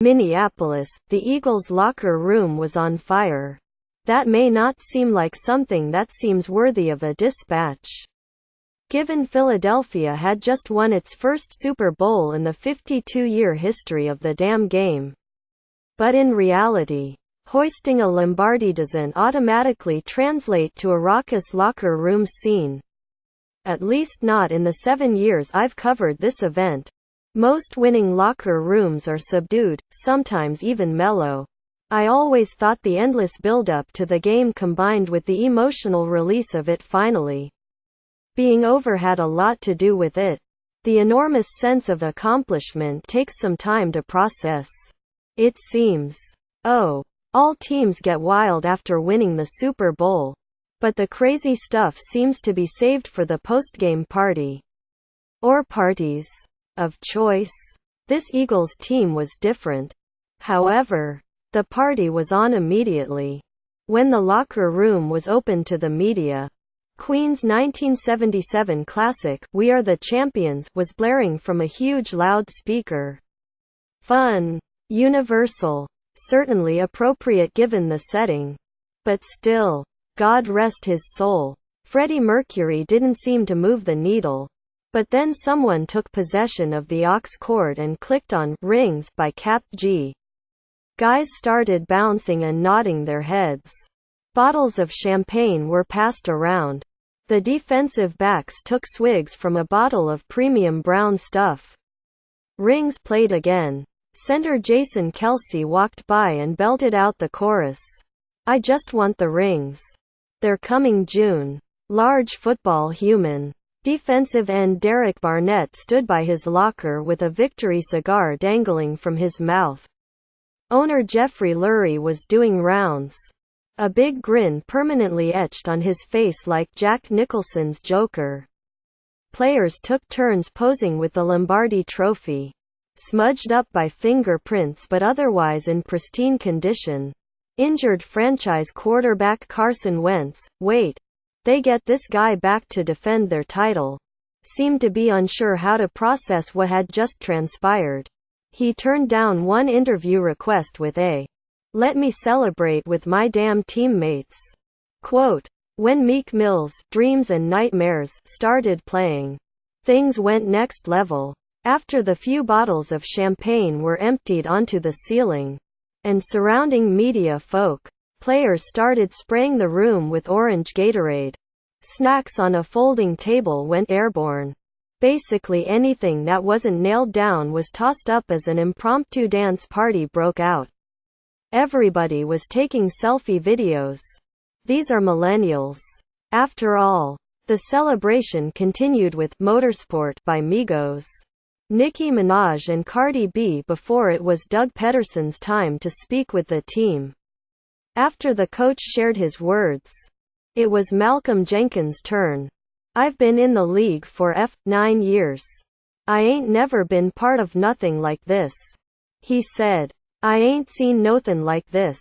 Minneapolis, the Eagles' locker room was on fire. That may not seem like something that seems worthy of a dispatch, given Philadelphia had just won its first Super Bowl in the 52-year history of the damn game. But in reality, hoisting a Lombardi doesn't automatically translate to a raucous locker room scene. At least not in the 7 years I've covered this event. Most winning locker rooms are subdued, sometimes even mellow. I always thought the endless build-up to the game combined with the emotional release of it finally being over had a lot to do with it. The enormous sense of accomplishment takes some time to process. It seems. Oh, all teams get wild after winning the Super Bowl. But the crazy stuff seems to be saved for the post-game party. Or parties of choice. This Eagles team was different. However, the party was on immediately. When the locker room was open to the media, Queen's 1977 classic, "We Are the Champions," was blaring from a huge loudspeaker. Fun. Universal. Certainly appropriate given the setting. But still, God rest his soul, Freddie Mercury didn't seem to move the needle. But then someone took possession of the aux cord and clicked on "Rings" by Cap G. Guys started bouncing and nodding their heads. Bottles of champagne were passed around. The defensive backs took swigs from a bottle of premium brown stuff. Rings played again. Center Jason Kelce walked by and belted out the chorus. "I just want the rings. They're coming June." Large football human. Defensive end Derek Barnett stood by his locker with a victory cigar dangling from his mouth. Owner Jeffrey Lurie was doing rounds. A big grin permanently etched on his face like Jack Nicholson's Joker. Players took turns posing with the Lombardi trophy, smudged up by fingerprints but otherwise in pristine condition. Injured franchise quarterback Carson Wentz, wait, they get this guy back to defend their title, seemed to be unsure how to process what had just transpired. He turned down one interview request with a "Let me celebrate with my damn teammates" quote. When Meek Mill's "Dreams and Nightmares" started playing, things went next level. After the few bottles of champagne were emptied onto the ceiling and surrounding media folk, players started spraying the room with orange Gatorade. Snacks on a folding table went airborne. Basically anything that wasn't nailed down was tossed up as an impromptu dance party broke out. Everybody was taking selfie videos. These are millennials. After all. The celebration continued with "Motorsport" by Migos, Nicki Minaj and Cardi B before it was Doug Peterson's time to speak with the team. After the coach shared his words, it was Malcolm Jenkins' turn. "I've been in the league for 9 years. I ain't never been part of nothing like this," he said. "I ain't seen nothin' like this.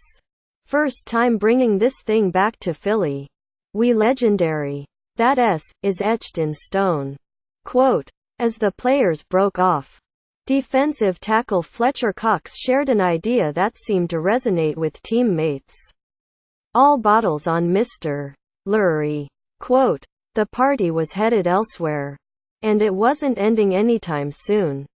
First time bringing this thing back to Philly. We legendary. That S is etched in stone." Quote. As the players broke off, defensive tackle Fletcher Cox shared an idea that seemed to resonate with teammates. "All bottles on Mr. Lurie." Quote. The party was headed elsewhere. And it wasn't ending anytime soon.